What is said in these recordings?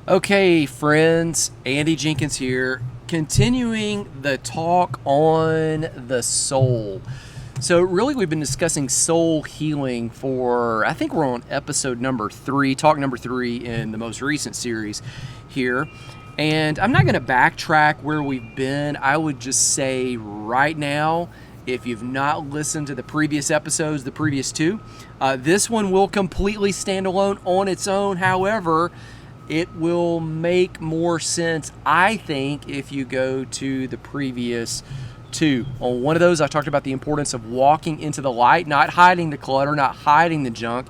Okay, friends, Andy Jenkins here, continuing the talk on the soul. So, really, we've been discussing soul healing for, I think we're on episode number 3, talk number 3 in the most recent series here. And I'm not going to backtrack where we've been. I would just say right now, if you've not listened to the previous episodes, the previous 2, this one will completely stand alone on its own. However, it will make more sense, I think, if you go to the previous 2. On one of those, I talked about the importance of walking into the light, not hiding the clutter, not hiding the junk.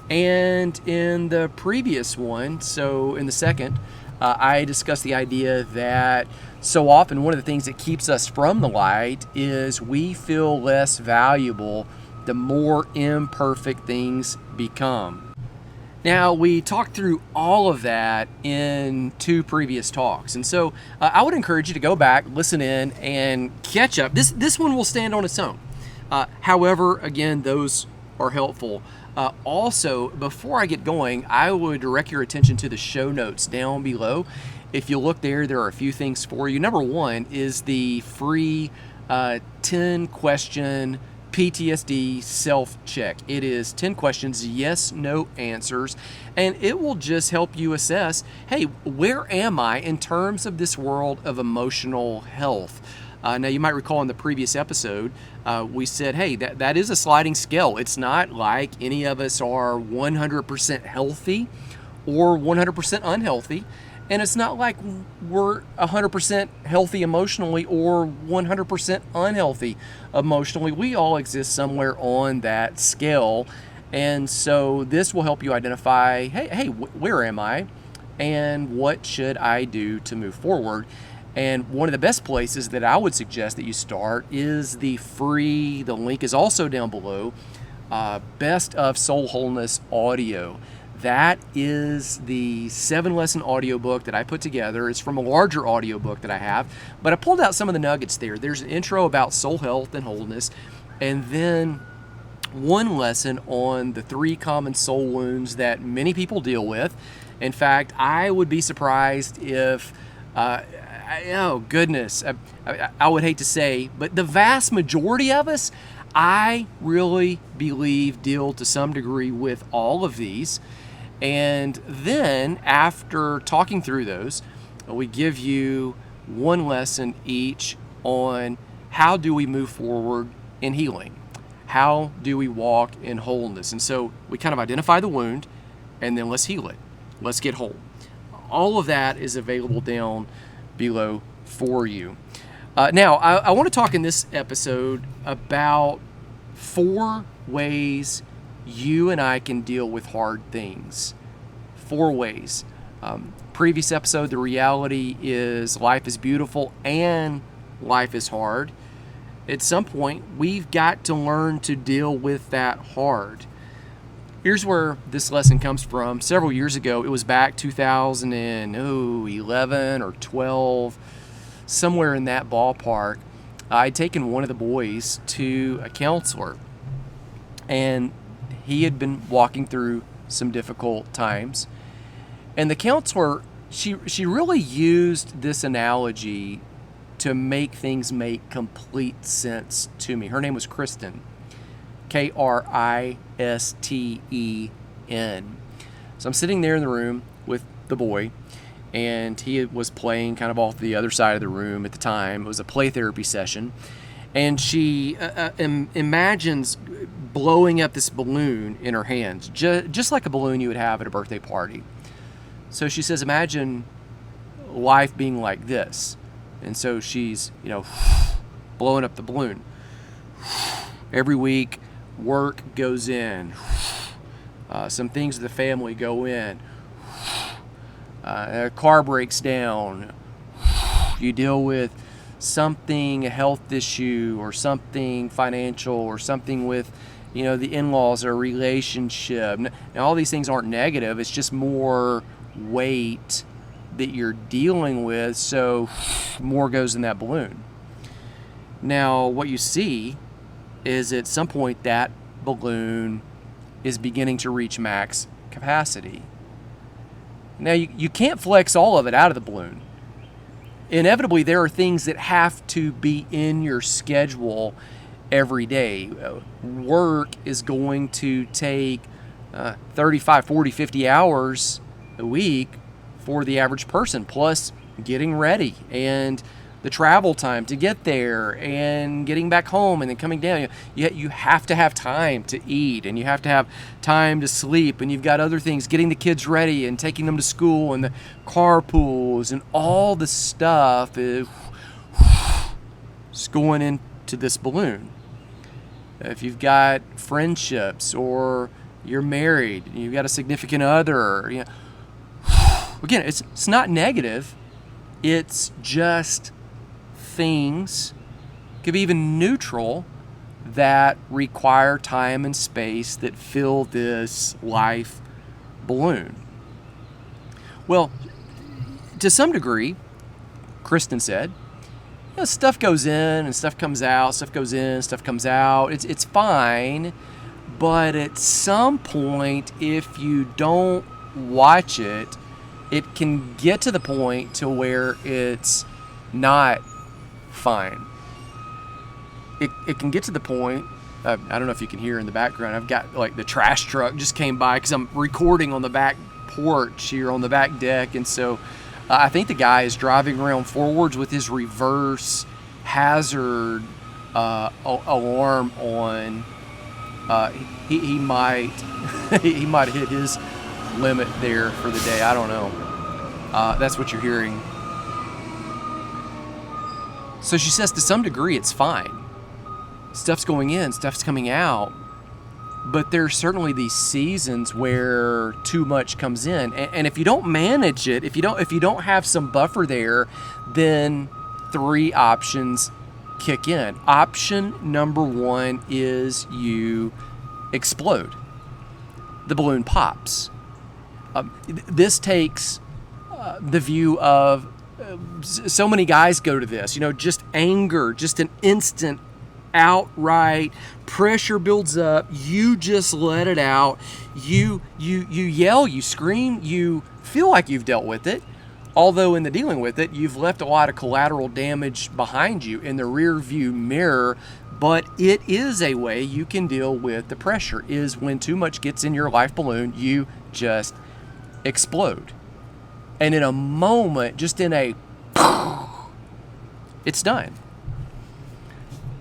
And in the previous one, so in the second, I discussed the idea that so often one of the things that keeps us from the light is we feel less valuable the more imperfect things become. Now, we talked through all of that in 2 previous talks. And so I would encourage you to go back, listen in, and catch up. This one will stand on its own. However, again, those are helpful. Also, before I get going, I would direct your attention to the show notes down below. If you look there are a few things for you. Number 1 is the free 10-question PTSD self-check. It is 10 questions, yes, no answers, and it will just help you assess, hey, where am I in terms of this world of emotional health? Now, you might recall in the previous episode, we said, hey, that is a sliding scale. It's not like any of us are 100% healthy or 100% unhealthy. And it's not like we're 100% healthy emotionally or 100% unhealthy emotionally. We all exist somewhere on that scale. And so this will help you identify, hey, where am I? And what should I do to move forward? And one of the best places that I would suggest that you start is the link is also down below, Best of Soul Wholeness Audio. That is the 7-lesson audiobook that I put together. It's from a larger audiobook that I have, but I pulled out some of the nuggets there. There's an intro about soul health and wholeness, and then 1 lesson on the 3 common soul wounds that many people deal with. In fact, I would be surprised if, oh goodness, I would hate to say, but the vast majority of us, I really believe, deal to some degree with all of these. And then after talking through those, we give you 1 lesson each on how do we move forward in healing? How do we walk in wholeness? And so we kind of identify the wound, and then let's heal it. Let's get whole. All of that is available down below for you. Now, I want to talk in this episode about 4 ways you and I can deal with hard things. 4 ways. Previous episode, the reality is life is beautiful and life is hard. At some point, we've got to learn to deal with that hard. Here's where this lesson comes from. Several years ago, it was back 2011 or 12, somewhere in that ballpark. I'd taken one of the boys to a counselor, and he had been walking through some difficult times. And the counselor, she really used this analogy to make things make complete sense to me. Her name was Kristen, Kristen. So I'm sitting there in the room with the boy, and he was playing kind of off the other side of the room at the time. It was a play therapy session. And she imagines blowing up this balloon in her hands, just like a balloon you would have at a birthday party. So she says, imagine life being like this. And so she's, blowing up the balloon. Every week, work goes in. Some things of the family go in. A car breaks down. You deal with something, a health issue or something financial or something with, the in-laws or a relationship. Now, all these things aren't negative. It's just more weight that you're dealing with, so more goes in that balloon. Now, what you see is at some point that balloon is beginning to reach max capacity. Now, you can't flex all of it out of the balloon. Inevitably, there are things that have to be in your schedule every day. Work is going to take 35, 40, 50 hours a week for the average person, plus getting ready and the travel time to get there and getting back home and then coming down. You have to have time to eat, and you have to have time to sleep, and you've got other things, getting the kids ready and taking them to school and the carpools and all the stuff is going into this balloon. If you've got friendships or you're married, you've got a significant other, again, it's not negative. It's just things, could be even neutral, that require time and space that fill this life balloon. Well, to some degree, Kristen said, stuff goes in and stuff comes out, stuff goes in, stuff comes out. It's fine, but at some point, if you don't watch it, it can get to the point to where it's not fine. It can get to the point, I don't know if you can hear in the background, I've got like the trash truck just came by because I'm recording on the back porch here on the back deck, and so I think the guy is driving around forwards with his reverse hazard alarm on. He might he might hit his limit there for the day. I don't know. That's what you're hearing. So she says to some degree it's fine. Stuff's going in, stuff's coming out. But there's certainly these seasons where too much comes in. And if you don't manage it, if you don't have some buffer there, then 3 options kick in. Option number 1 is you explode. The balloon pops. This takes the view of so many guys go to this, just anger, just an instant, outright pressure builds up. You just let it out. You yell, you scream, you feel like you've dealt with it. Although in the dealing with it, you've left a lot of collateral damage behind you in the rear view mirror. But it is a way you can deal with the pressure, is when too much gets in your life balloon, you just explode. And in a moment, just in a it's done.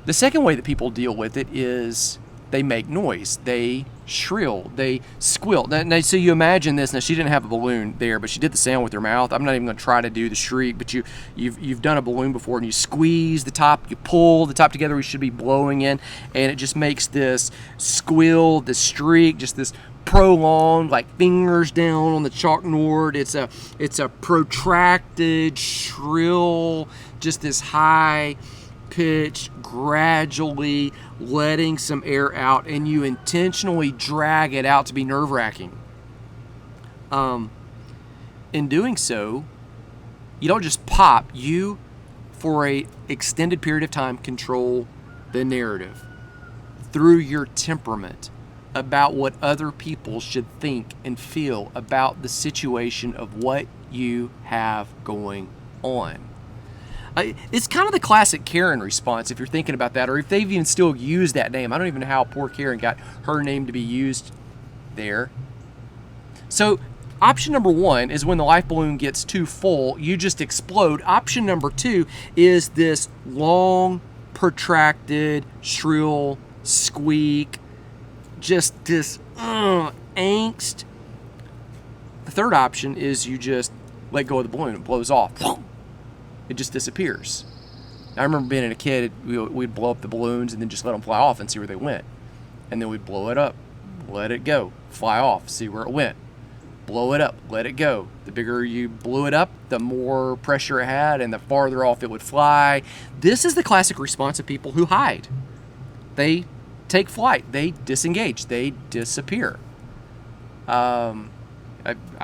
The second way that people deal with it is they make noise. They shrill. They squeal. Now, so you imagine this. Now, she didn't have a balloon there, but she did the sound with her mouth. I'm not even going to try to do the shriek, but you've done a balloon before, and you squeeze the top, you pull the top together. We should be blowing in, and it just makes this squeal, this shriek, just this prolonged, like fingers down on the chalkboard. It's a protracted, shrill, just this high pitch, gradually letting some air out, and you intentionally drag it out to be nerve-wracking. In doing so, you don't just pop. You, for a extended period of time, control the narrative through your temperament about what other people should think and feel about the situation of what you have going on. It's kind of the classic Karen response, if you're thinking about that, or if they've even still used that name. I don't even know how poor Karen got her name to be used there. So option number 1 is when the life balloon gets too full, you just explode. Option number 2 is this long, protracted, shrill squeak, just this angst. The third option is you just let go of the balloon. It blows off. It just disappears. I remember being a kid, we'd blow up the balloons and then just let them fly off and see where they went. And then we'd blow it up, let it go, fly off, see where it went. Blow it up, let it go. The bigger you blew it up, the more pressure it had and the farther off it would fly. This is the classic response of people who hide. They take flight, they disengage, they disappear. I've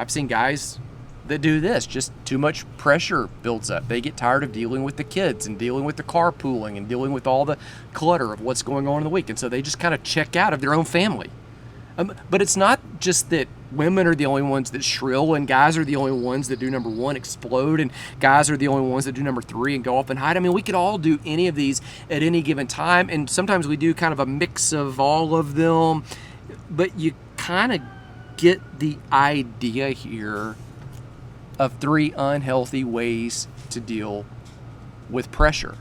seen guys that do this. Just too much pressure builds up. They get tired of dealing with the kids and dealing with the carpooling and dealing with all the clutter of what's going on in the week, and so they just kind of check out of their own family. But it's not just that women are the only ones that shrill, and guys are the only ones that do number 1, explode, and guys are the only ones that do number 3 and go off and hide. I mean, we could all do any of these at any given time, and sometimes we do kind of a mix of all of them, but you kind of get the idea here of 3 unhealthy ways to deal with pressure.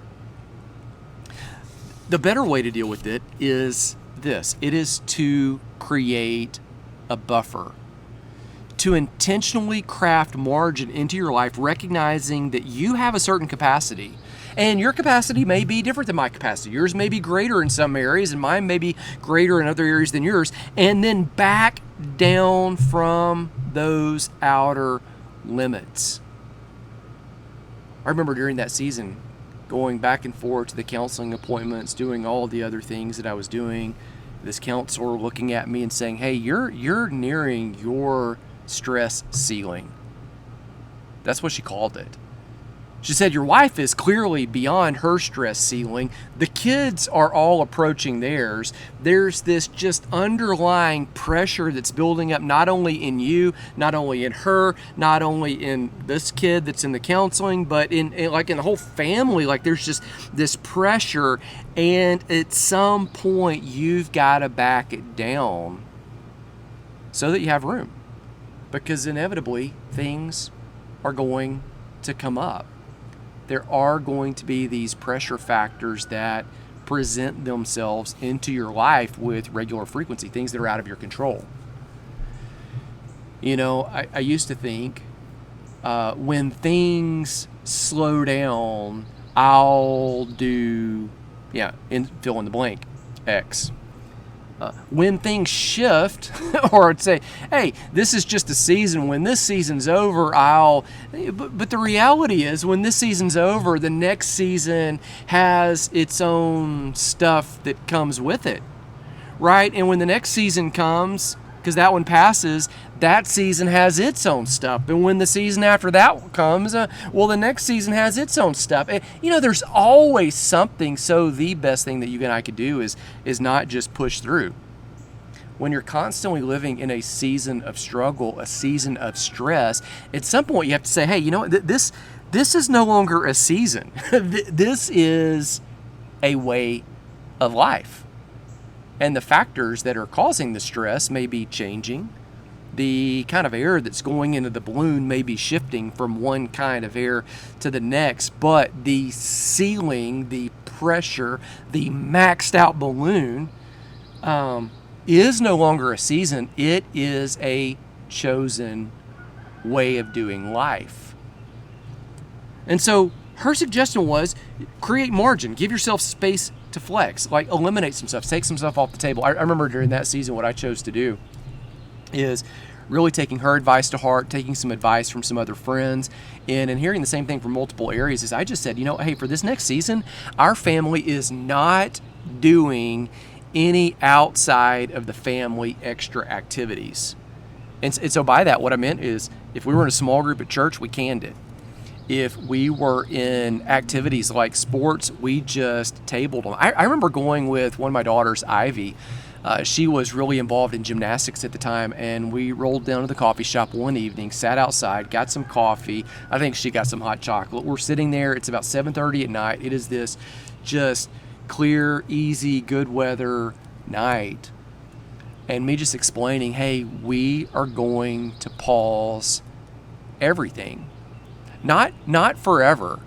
The better way to deal with it is this. It is to create a buffer, to intentionally craft margin into your life, recognizing that you have a certain capacity. And your capacity may be different than my capacity. Yours may be greater in some areas, and mine may be greater in other areas than yours. And then back down from those outer limits. I remember during that season going back and forth to the counseling appointments, doing all the other things that I was doing. This counselor looking at me and saying, "Hey, you're nearing your stress ceiling." That's what she called it. She said, "Your wife is clearly beyond her stress ceiling. The kids are all approaching theirs. There's this just underlying pressure that's building up, not only in you, not only in her, not only in this kid that's in the counseling, but in the whole family. Like, there's just this pressure, and at some point you've got to back it down so that you have room, because inevitably things are going to come up. There are going to be these pressure factors that present themselves into your life with regular frequency, things that are out of your control." You know, I used to think when things slow down, I'll do, fill in the blank, X. When things shift, or I'd say, "Hey, this is just a season. When this season's over, But the reality is, when this season's over, the next season has its own stuff that comes with it, right? And when the next season comes, because that one passes, that season has its own stuff. And when the season after that one comes, the next season has its own stuff. And, there's always something. So the best thing that you and I could do is not just push through. When you're constantly living in a season of struggle, a season of stress, at some point you have to say, "Hey, this is no longer a season. This is a way of life. And the factors that are causing the stress may be changing. The kind of air that's going into the balloon may be shifting from one kind of air to the next, but the ceiling, the pressure, the maxed out balloon is no longer a season. It is a chosen way of doing life." And so her suggestion was create margin, give yourself space to flex, like eliminate some stuff, take some stuff off the table. I remember during that season what I chose to do is really taking her advice to heart, taking some advice from some other friends, and hearing the same thing from multiple areas. Is I just said, hey, for this next season, our family is not doing any outside of the family extra activities. And so by that, what I meant is, if we were in a small group at church, we canned it. If we were in activities like sports, we just tabled them. I remember going with one of my daughters, Ivy. She was really involved in gymnastics at the time, and we rolled down to the coffee shop one evening, sat outside, got some coffee. I think she got some hot chocolate. We're sitting there. It's about 7:30 at night. It is this just clear, easy, good weather night. And me just explaining, hey, we are going to pause everything. Not forever.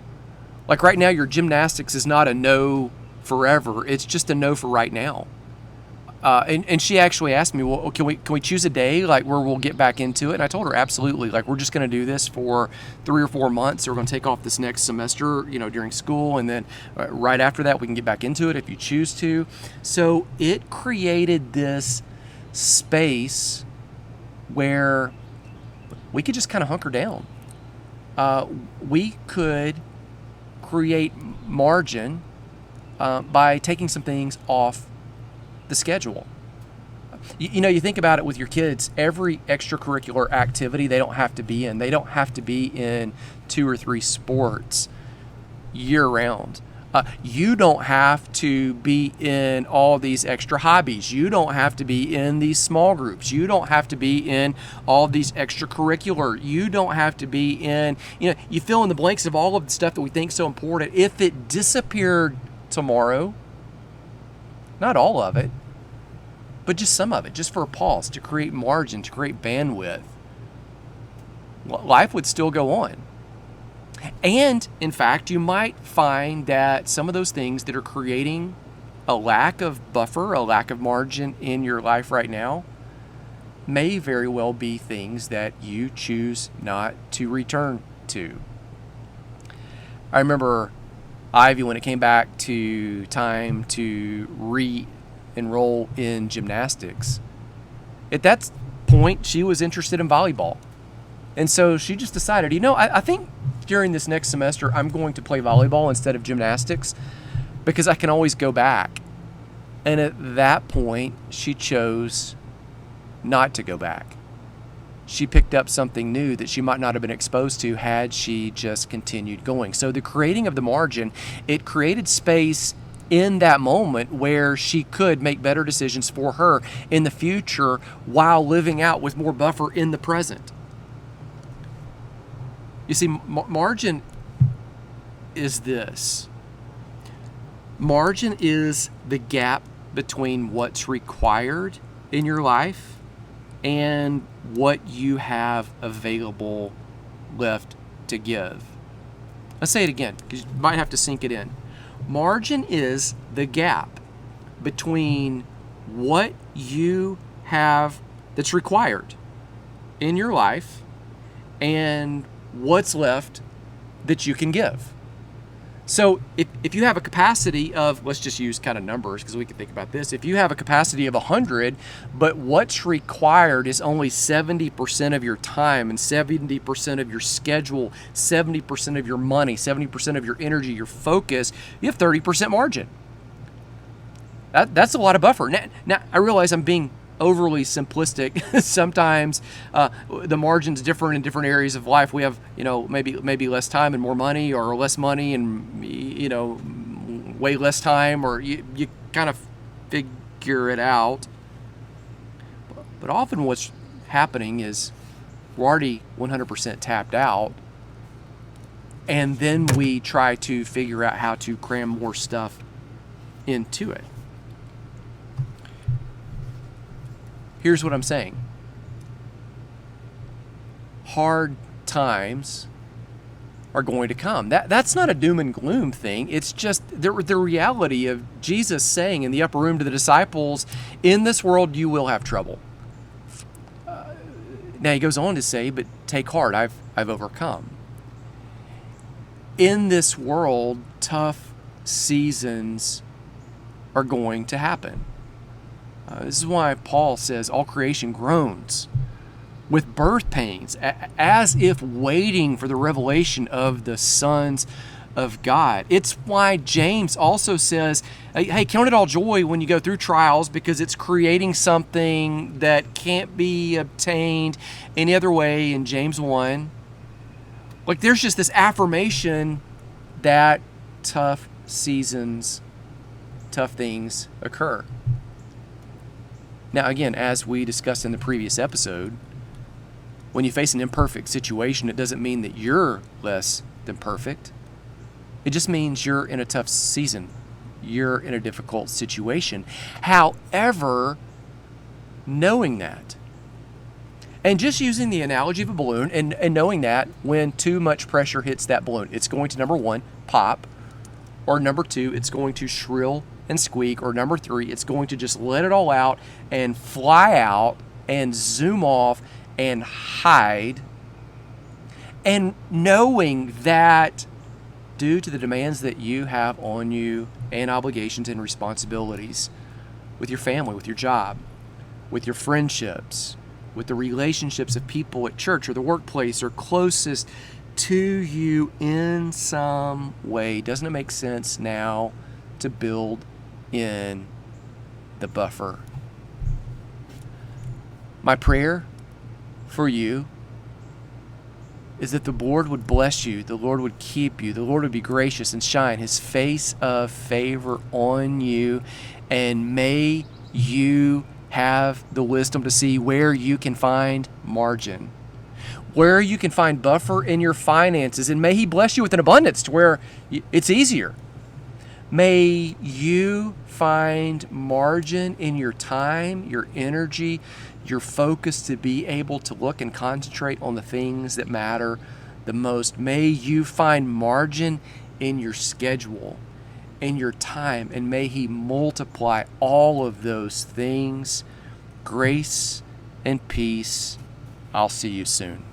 Like right now, your gymnastics is not a no forever. It's just a no for right now. And she actually asked me, well, can we choose a day like where we'll get back into it? And I told her, absolutely. Like, we're just going to do this for 3 or 4 months. So we're going to take off this next semester, during school. And then right after that, we can get back into it if you choose to. So it created this space where we could just kind of hunker down. We could create margin by taking some things off the schedule. You think about it with your kids, every extracurricular activity they don't have to be in. They don't have to be in 2 or 3 sports year round. You don't have to be in all these extra hobbies. You don't have to be in these small groups. You don't have to be in all these extracurricular. You don't have to be in, you fill in the blanks of all of the stuff that we think is so important. If it disappeared tomorrow, not all of it, but just some of it, just for a pause, to create margin, to create bandwidth, life would still go on. And in fact, you might find that some of those things that are creating a lack of buffer, a lack of margin in your life right now, may very well be things that you choose not to return to. I remember Ivy, when it came back to time to re-enroll in gymnastics, at that point, she was interested in volleyball. And so she just decided, I think during this next semester, I'm going to play volleyball instead of gymnastics because I can always go back. And at that point, she chose not to go back. She picked up something new that she might not have been exposed to had she just continued going. So the creating of the margin, it created space in that moment where she could make better decisions for her in the future while living out with more buffer in the present. You see, margin is this. Margin is the gap between what's required in your life and what you have available left to give. Let's say it again, because you might have to sink it in. Margin is the gap between what you have that's required in your life and what's left that you can give. So if you have a capacity of, let's just use kind of numbers because we can think about this. If you have a capacity of 100, but what's required is only 70% of your time and 70% of your schedule, 70% of your money, 70% of your energy, your focus, you have 30% margin. That's a lot of buffer. Now I realize I'm being overly simplistic. Sometimes the margin's different in different areas of life. We have, maybe less time and more money, or less money and, way less time, or you kind of figure it out. But often what's happening is we're already 100% tapped out, and then we try to figure out how to cram more stuff into it. Here's what I'm saying. Hard times are going to come. That's not a doom and gloom thing. It's just the reality of Jesus saying in the upper room to the disciples, in this world you will have trouble. Now he goes on to say, but take heart, I've overcome. In this world, tough seasons are going to happen. This is why Paul says all creation groans with birth pains, as if waiting for the revelation of the sons of God. It's why James also says, hey, count it all joy when you go through trials, because it's creating something that can't be obtained any other way in James 1. Like, there's just this affirmation that tough seasons, tough things occur. Now, again, as we discussed in the previous episode, when you face an imperfect situation, it doesn't mean that you're less than perfect. It just means you're in a tough season. You're in a difficult situation. However, knowing that, and just using the analogy of a balloon and knowing that when too much pressure hits that balloon, it's going to, number one, pop, or number two, it's going to shrill and squeak, or number three, it's going to just let it all out and fly out and zoom off and hide. And knowing that due to the demands that you have on you and obligations and responsibilities with your family, with your job, with your friendships, with the relationships of people at church or the workplace or closest to you in some way, doesn't it make sense now to build in the buffer? My prayer for you is that the Lord would bless you, the Lord would keep you, the Lord would be gracious and shine his face of favor on you, and may you have the wisdom to see where you can find margin, where you can find buffer in your finances, and may he bless you with an abundance to where it's easier. May you find margin in your time, your energy, your focus to be able to look and concentrate on the things that matter the most. May you find margin in your schedule, in your time, and may he multiply all of those things. Grace and peace. I'll see you soon.